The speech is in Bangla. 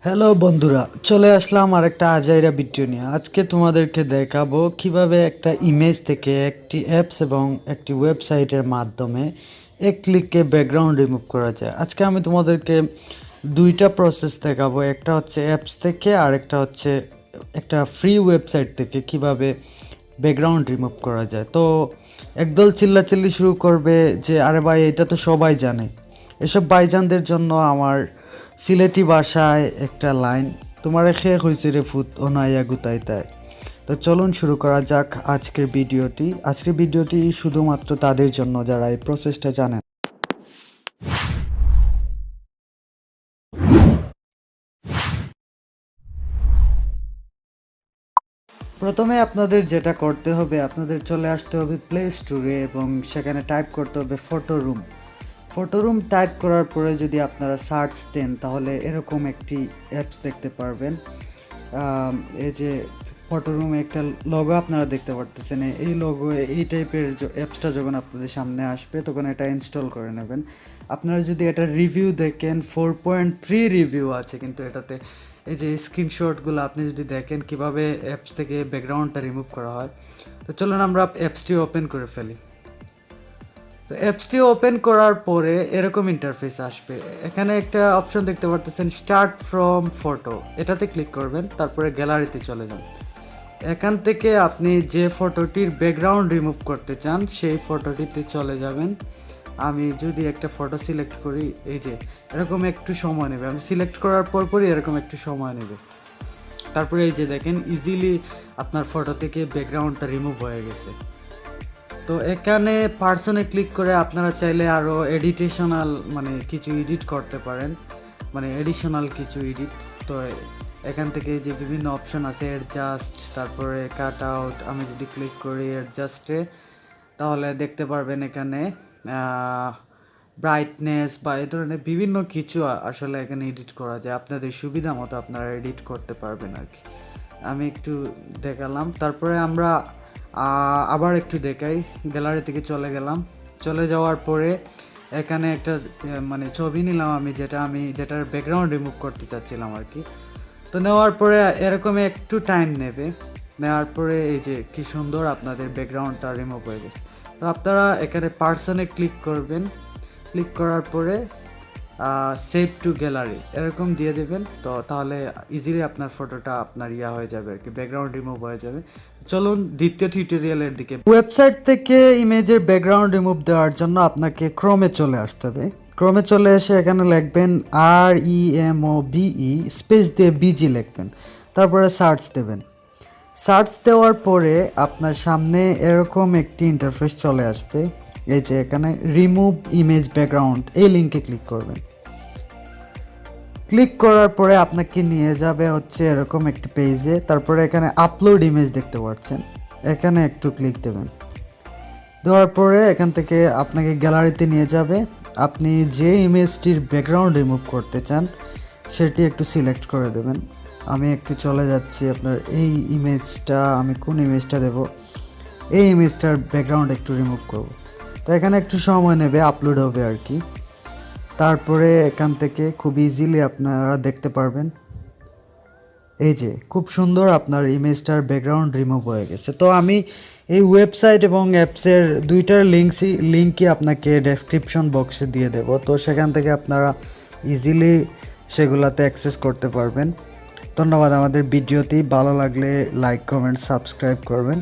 হ্যালো বন্ধুরা, চলে আসলাম আরেকটা আজাইরা ভিডিও নিয়ে। আজকে তোমাদেরকে দেখাবো কিভাবে একটা ইমেজ থেকে একটি অ্যাপস এবং একটি ওয়েবসাইটের মাধ্যমে এক ক্লিকে ব্যাকগ্রাউন্ড রিমুভ করা যায়। আজকে আমি তোমাদেরকে দুইটা প্রসেস দেখাবো, একটা হচ্ছে অ্যাপস থেকে আর একটা হচ্ছে একটা ফ্রি ওয়েবসাইট থেকে কিভাবে ব্যাকগ্রাউন্ড রিমুভ করা যায়। তো একদল চিল্লাচিল্লি শুরু করবে যে আরে ভাই, এটা তো সবাই জানে। এসব ভাইজানদের জন্য আমার সিলেটি ভাষায় একটা লাইন, তোমার খেয়ে হয়েছে রে ফুত অনাইয়া গুতাই তাই। তো চলুন শুরু করা যাক আজকের ভিডিওটি শুধুমাত্র তাদের জন্য যারা এই প্রসেসটা জানেন। প্রথমে আপনাদের যেটা করতে হবে, আপনাদের চলে আসতে হবে প্লে স্টোরে এবং সেখানে টাইপ করতে হবে ফটো রুম টাইপ করার পরে যদি আপনারা সার্চ দেন তাহলে এরকম একটি অ্যাপস দেখতে পারবেন। এই যে ফটো রুমে একটা লগো আপনারা দেখতে পারতেছেন, এই লগো এই টাইপের অ্যাপসটা যখন আপনাদের সামনে আসবে তখন এটা ইনস্টল করে নেবেন। আপনারা যদি এটা রিভিউ দেখেন 4.3 রিভিউ আছে, কিন্তু এটাতে এই যে স্ক্রিনশটগুলো আপনি যদি দেখেন কিভাবে অ্যাপস থেকে ব্যাকগ্রাউন্ডটা রিমুভ করা হয়। তো চলুন আমরা অ্যাপসটি ওপেন করে ফেলি। তো অ্যাপসটি ওপেন করার পরে এরকম ইন্টারফেস আসবে। এখানে একটা অপশন দেখতে পারতেছেন স্টার্ট ফ্রম ফটো, এটাতে ক্লিক করবেন, তারপরে গ্যালারিতে চলে যান। এখান থেকে আপনি যে ফটোটির ব্যাকগ্রাউন্ড রিমুভ করতে চান সেই ফটোটিতে চলে যাবেন। আমি যদি একটা ফটো সিলেক্ট করি, এই যে এরকম একটু সময় নেবে, আমি সিলেক্ট করার পরই এরকম একটু সময় নেবে। তারপরে এই যে দেখেন ইজিলি আপনার ফটো থেকে ব্যাকগ্রাউন্ডটা রিমুভ হয়ে গেছে। তো এখানে পার্সনে ক্লিক করে আপনারা চাইলে আরও এডিটেশনাল মানে কিছু এডিট করতে পারেন, মানে এডিশনাল কিছু এডিট। তো এখান থেকে যে বিভিন্ন অপশন আছে অ্যাডজাস্ট, তারপরে কাট আউট, আমি যদি ক্লিক করি অ্যাডজাস্টে তাহলে দেখতে পারবেন এখানে ব্রাইটনেস বা এই ধরনের বিভিন্ন কিছু আসলে এখানে এডিট করা যায়। আপনাদের সুবিধা মতো আপনারা এডিট করতে পারবেন আর কি। আমি একটু দেখালাম, তারপরে আমরা আবার একটু দেখাই। গ্যালারি থেকে চলে গেলাম, চলে যাওয়ার পরে এখানে একটা মানে ছবি নিলাম আমি যেটার ব্যাকগ্রাউন্ড রিমুভ করতে চাচ্ছিলাম আর কি। তো নেওয়ার পরে এরকম একটু টাইম নেবে, নেওয়ার পরে এই যে কি সুন্দর আপনাদের ব্যাকগ্রাউন্ডটা রিমুভ হয়ে গেছে। তো আপনারা এখানে পার্সনে ক্লিক করবেন, ক্লিক করার পরে সেভ টু গ্যালারি এরকম দিয়ে দেবেন। তো তাহলে ইজিলি আপনার ফটোটা আপনার হয়ে যাবে আর কি, ব্যাকগ্রাউন্ড রিমুভ হয়ে যাবে। চলুন দ্বিতীয় টিউটোরিয়ালের দিকে। ওয়েবসাইট থেকে ইমেজের ব্যাকগ্রাউন্ড রিমুভ দেওয়ার জন্য আপনাকে ক্রোমে চলে আসতে হবে। ক্রোমে চলে এসে এখানে লিখবেন REMOBE স্পেস দিয়ে BG লিখবেন, তারপরে সার্চ দেবেন। সার্চ দেওয়ার পরে আপনার সামনে এরকম একটি ইন্টারফেস চলে আসবে। এই যে এখানে রিমুভ ইমেজ ব্যাকগ্রাউন্ড, এই লিঙ্কে ক্লিক করবেন। ক্লিক করার পরে আপনাকে নিয়ে যাবে হচ্ছে এরকম একটি পেজে। তারপরে এখানে আপলোড ইমেজ দেখতে পাচ্ছেন, এখানে একটু ক্লিক দেবেন। দেওয়ার পরে এখান থেকে আপনাকে গ্যালারিতে নিয়ে যাবে। আপনি যে ইমেজটির ব্যাকগ্রাউন্ড রিমুভ করতে চান সেটি একটু সিলেক্ট করে দেবেন। আমি একটু চলে যাচ্ছি আপনার এই ইমেজটা, আমি কোন ইমেজটা দেব, এই ইমেজটার ব্যাকগ্রাউন্ড একটু রিমুভ করব। তো এখানে একটু সময় নেবে, আপলোড হবে আর কি। তারপরে এখান থেকে খুব ইজিলি আপনারা দেখতে পারবেন এই যে খুব সুন্দর আপনার ইমেজটার ব্যাকগ্রাউন্ড রিমুভ হয়ে গেছে। তো আমি এই ওয়েবসাইট এবং অ্যাপসের দুইটার লিঙ্কই আপনাকে ডেসক্রিপশন বক্সে দিয়ে দেব, তো সেখান থেকে আপনারা ইজিলি সেগুলাতে অ্যাক্সেস করতে পারবেন। ধন্যবাদ। আমাদের ভিডিওটি ভালো লাগলে লাইক কমেন্ট সাবস্ক্রাইব করবেন।